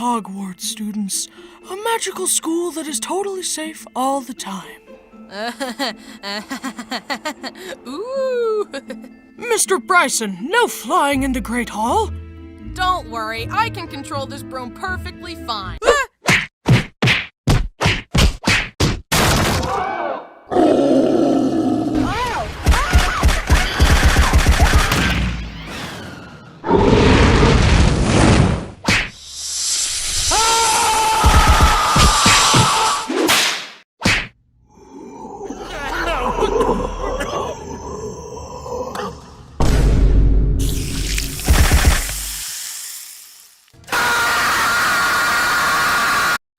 Hogwarts, students. A magical school that is totally safe all the time. Ooh. Mr. Bryson, no flying in the Great Hall. Don't worry, I can control this broom perfectly fine.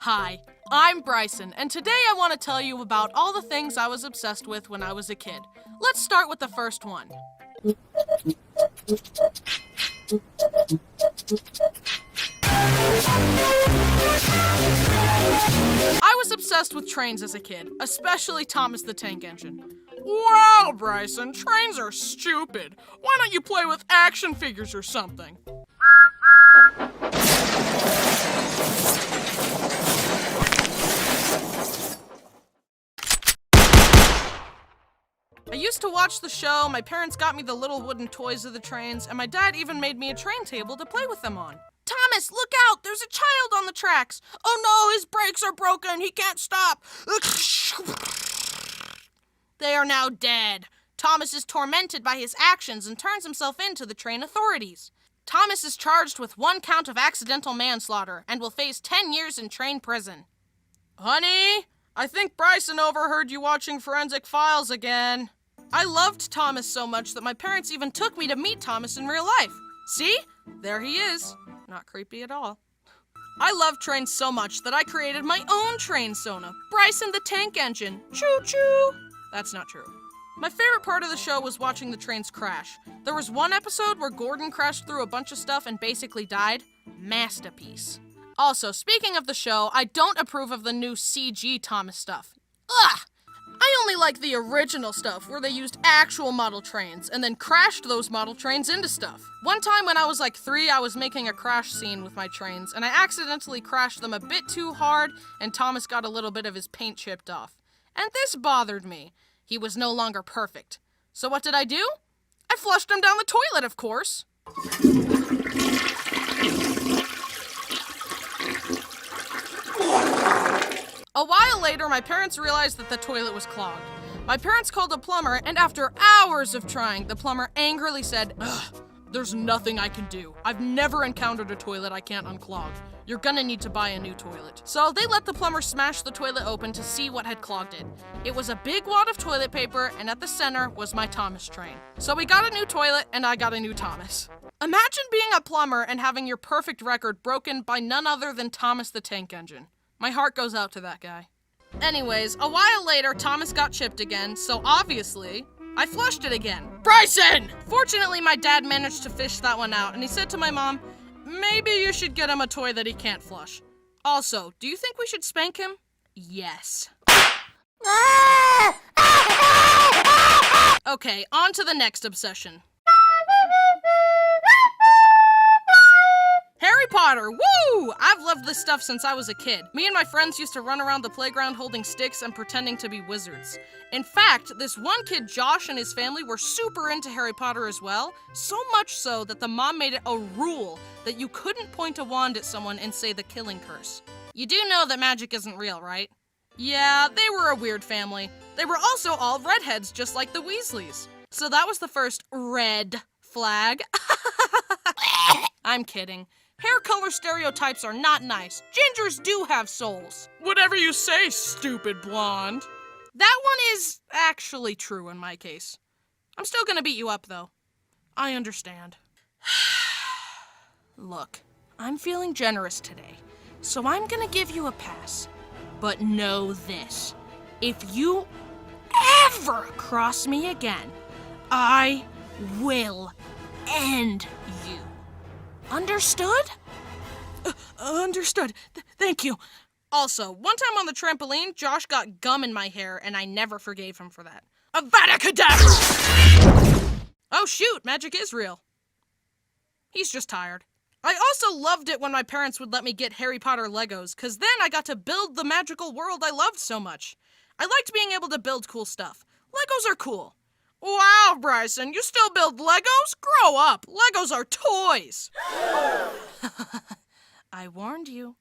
Hi, I'm Bryson, and today I want to tell you about all the things I was obsessed with when I was a kid. Let's start with the first one. I was obsessed with trains as a kid, especially Thomas the Tank Engine. Wow, Bryson, trains are stupid. Why don't you play with action figures or something? I used to watch the show, my parents got me the little wooden toys of the trains, and my dad even made me a train table to play with them on. Thomas, look out! There's a child on the tracks! Oh no, his brakes are broken! He can't stop! They are now dead. Thomas is tormented by his actions and turns himself in to the train authorities. Thomas is charged with 1 count of accidental manslaughter and will face 10 years in train prison. Honey, I think Bryson overheard you watching Forensic Files again. I loved Thomas so much that my parents even took me to meet Thomas in real life. See? There he is. Not creepy at all. I love trains so much that I created my own train sona, Bryson the Tank Engine. Choo-choo! That's not true. My favorite part of the show was watching the trains crash. There was one episode where Gordon crashed through a bunch of stuff and basically died. Masterpiece. Also, speaking of the show, I don't approve of the new CG Thomas stuff. Ugh! I only like the original stuff, where they used actual model trains, and then crashed those model trains into stuff. One time when I was like 3, I was making a crash scene with my trains, and I accidentally crashed them a bit too hard, and Thomas got a little bit of his paint chipped off. And this bothered me. He was no longer perfect. So what did I do? I flushed him down the toilet, of course. A while later, my parents realized that the toilet was clogged. My parents called a plumber, and after hours of trying, the plumber angrily said, "Ugh, there's nothing I can do. I've never encountered a toilet I can't unclog. You're gonna need to buy a new toilet." So they let the plumber smash the toilet open to see what had clogged it. It was a big wad of toilet paper, and at the center was my Thomas train. So we got a new toilet, and I got a new Thomas. Imagine being a plumber and having your perfect record broken by none other than Thomas the Tank Engine. My heart goes out to that guy. Anyways, a while later, Thomas got chipped again, so obviously, I flushed it again. Bryson! Fortunately, my dad managed to fish that one out, and he said to my mom, maybe you should get him a toy that he can't flush. Also, do you think we should spank him? Yes. Okay, on to the next obsession. Harry Potter, woo! I've loved this stuff since I was a kid. Me and my friends used to run around the playground holding sticks and pretending to be wizards. In fact, this one kid, Josh, and his family were super into Harry Potter as well, so much so that the mom made it a rule that you couldn't point a wand at someone and say the killing curse. You do know that magic isn't real, right? Yeah, they were a weird family. They were also all redheads, just like the Weasleys. So that was the first red flag. I'm kidding. Hair color stereotypes are not nice. Gingers do have souls. Whatever you say, stupid blonde. That one is actually true in my case. I'm still gonna beat you up, though. I understand. Look, I'm feeling generous today, so I'm gonna give you a pass. But know this. If you ever cross me again, I will end you. Understood? Understood. Thank you. Also, one time on the trampoline, Josh got gum in my hair, and I never forgave him for that. Avada Kedavra! Oh shoot, magic is real. He's just tired. I also loved it when my parents would let me get Harry Potter Legos, because then I got to build the magical world I loved so much. I liked being able to build cool stuff. Legos are cool. Wow, Bryson, you still build Legos? Grow up. Legos are toys. I warned you.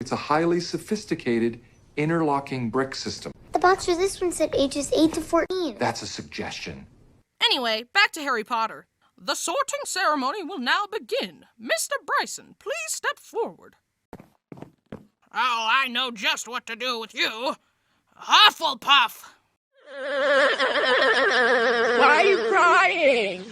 It's a highly sophisticated interlocking brick system. The box for this one said ages 8 to 14. That's a suggestion. Anyway, back to Harry Potter. The sorting ceremony will now begin. Mr. Bryson, please step forward. Oh, I know just what to do with you. Hufflepuff! Why are you crying?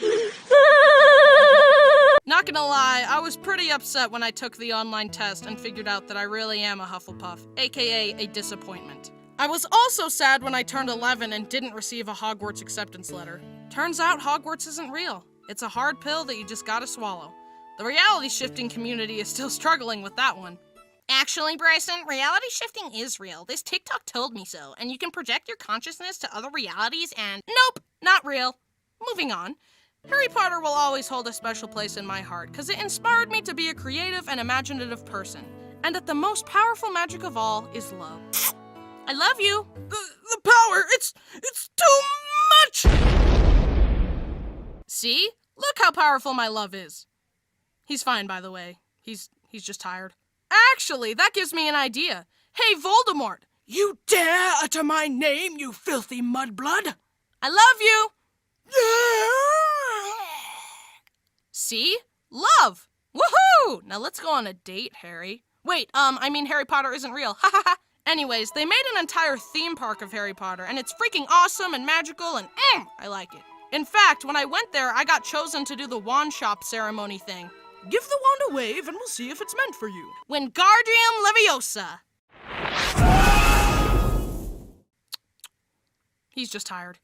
Not gonna lie, I was pretty upset when I took the online test and figured out that I really am a Hufflepuff, aka a disappointment. I was also sad when I turned 11 and didn't receive a Hogwarts acceptance letter. Turns out Hogwarts isn't real. It's a hard pill that you just gotta swallow. The reality shifting community is still struggling with that one. Actually, Bryson, reality shifting is real. This TikTok told me so, and you can project your consciousness to other realities and— Nope, not real. Moving on. Harry Potter will always hold a special place in my heart, because it inspired me to be a creative and imaginative person. And that the most powerful magic of all is love. I love you. The power, it's too much! See? Look how powerful my love is. He's fine, by the way. He's just tired. Actually, that gives me an idea. Hey, Voldemort! You dare utter my name, you filthy mudblood? I love you! See? Love! Woohoo! Now let's go on a date, Harry. Wait, I mean Harry Potter isn't real. Ha ha ha! Anyways, they made an entire theme park of Harry Potter, and it's freaking awesome and magical, and I like it. In fact, when I went there, I got chosen to do the wand shop ceremony thing. Give the wand a wave and we'll see if it's meant for you. Wingardium Leviosa! He's just tired.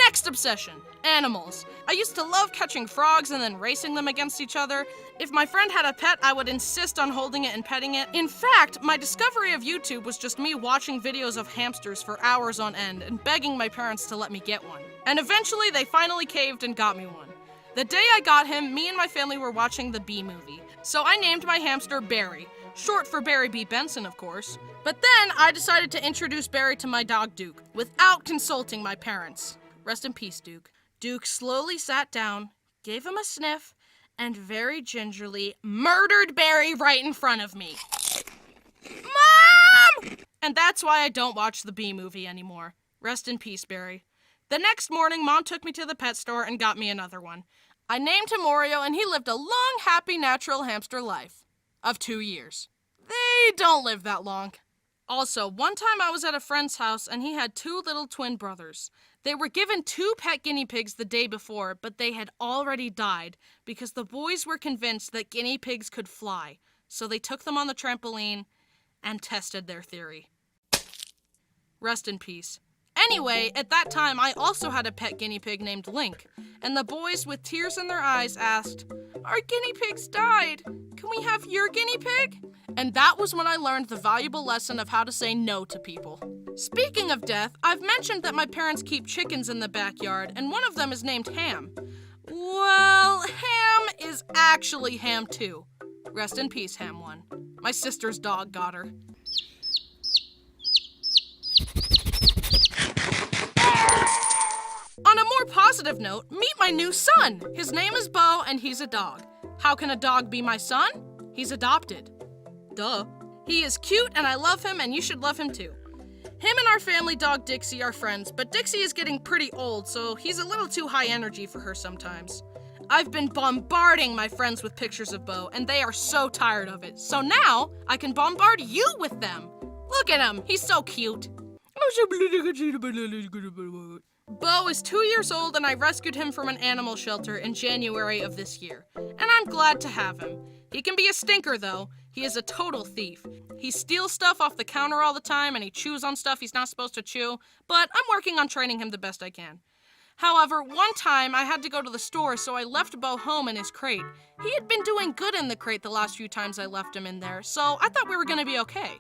Next obsession, animals. I used to love catching frogs and then racing them against each other. If my friend had a pet, I would insist on holding it and petting it. In fact, my discovery of YouTube was just me watching videos of hamsters for hours on end and begging my parents to let me get one. And eventually they finally caved and got me one. The day I got him, me and my family were watching the Bee Movie. So I named my hamster Barry, short for Barry B. Benson, of course. But then I decided to introduce Barry to my dog Duke, without consulting my parents. Rest in peace, Duke. Duke slowly sat down, gave him a sniff, and very gingerly murdered Barry right in front of me. Mom! And that's why I don't watch the Bee Movie anymore. Rest in peace, Barry. The next morning, Mom took me to the pet store and got me another one. I named him Oreo, and he lived a long, happy, natural hamster life of 2 years. They don't live that long. Also, one time I was at a friend's house, and he had 2 little twin brothers. They were given 2 pet guinea pigs the day before, but they had already died because the boys were convinced that guinea pigs could fly, so they took them on the trampoline and tested their theory. Rest in peace. Anyway, at that time, I also had a pet guinea pig named Link, and the boys with tears in their eyes asked, "Our guinea pigs died. Can we have your guinea pig?" And that was when I learned the valuable lesson of how to say no to people. Speaking of death, I've mentioned that my parents keep chickens in the backyard, and one of them is named Ham. Well, Ham is actually Ham 2. Rest in peace, Ham 1. My sister's dog got her. On a more positive note, meet my new son. His name is Bo, and he's a dog. How can a dog be my son? He's adopted. Duh. He is cute, and I love him, and you should love him too. Him and our family dog Dixie are friends, but Dixie is getting pretty old, so he's a little too high energy for her sometimes. I've been bombarding my friends with pictures of Bo, and they are so tired of it. So now, I can bombard you with them. Look at him. He's so cute. Bo is 2 years old, and I rescued him from an animal shelter in January of this year. And I'm glad to have him. He can be a stinker, though. He is a total thief. He steals stuff off the counter all the time, and he chews on stuff he's not supposed to chew, but I'm working on training him the best I can. However, one time I had to go to the store, so I left Bo home in his crate. He had been doing good in the crate the last few times I left him in there, so I thought we were gonna be okay.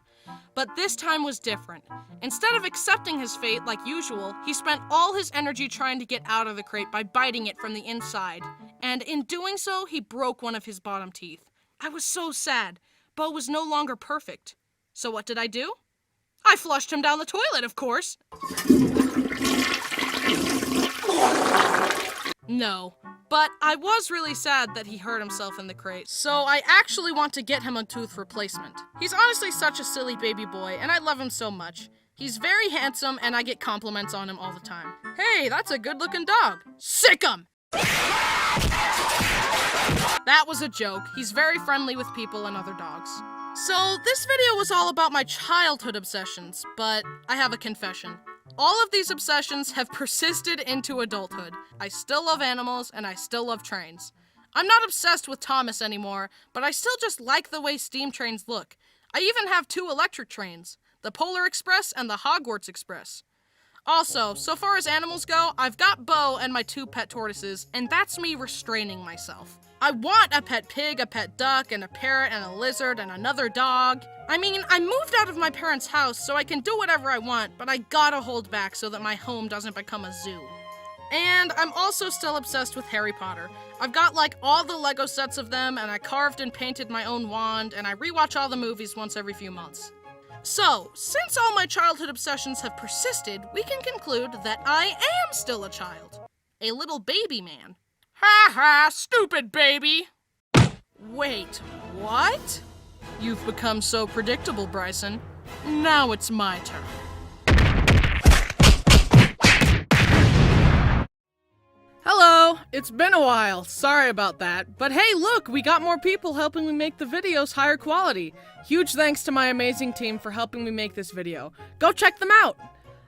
But this time was different. Instead of accepting his fate like usual, he spent all his energy trying to get out of the crate by biting it from the inside. And in doing so, he broke one of his bottom teeth. I was so sad. Bo was no longer perfect. So what did I do? I flushed him down the toilet, of course. No, but I was really sad that he hurt himself in the crate, so I actually want to get him a tooth replacement. He's honestly such a silly baby boy, and I love him so much. He's very handsome, and I get compliments on him all the time. Hey, that's a good-looking dog. Sick 'em! That was a joke. He's very friendly with people and other dogs. So, this video was all about my childhood obsessions, but I have a confession. All of these obsessions have persisted into adulthood. I still love animals, and I still love trains. I'm not obsessed with Thomas anymore, but I still just like the way steam trains look. I even have 2 electric trains, the Polar Express and the Hogwarts Express. Also, so far as animals go, I've got Bo and my 2 pet tortoises, and that's me restraining myself. I want a pet pig, a pet duck, and a parrot, and a lizard, and another dog. I mean, I moved out of my parents' house, so I can do whatever I want, but I gotta hold back so that my home doesn't become a zoo. And I'm also still obsessed with Harry Potter. I've got like all the Lego sets of them, and I carved and painted my own wand, and I rewatch all the movies once every few months. So, since all my childhood obsessions have persisted, we can conclude that I am still a child. A little baby man. Ha ha, stupid baby! Wait, what? You've become so predictable, Bryson. Now it's my turn. Hello! It's been a while. Sorry about that. But hey, look! We got more people helping me make the videos higher quality. Huge thanks to my amazing team for helping me make this video. Go check them out!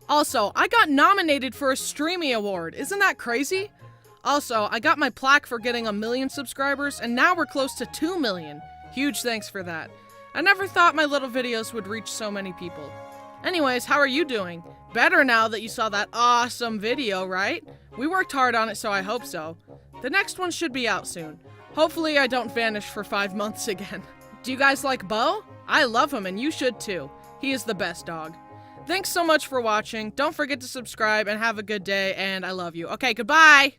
Also, I got nominated for a Streamy Award. Isn't that crazy? Also, I got my plaque for getting 1 million subscribers, and now we're close to 2 million. Huge thanks for that. I never thought my little videos would reach so many people. Anyways, how are you doing? Better now that you saw that awesome video, right? We worked hard on it, so I hope so. The next one should be out soon. Hopefully I don't vanish for 5 months again. Do you guys like Bo? I love him, and you should too. He is the best dog. Thanks so much for watching. Don't forget to subscribe, and have a good day, and I love you. Okay, goodbye!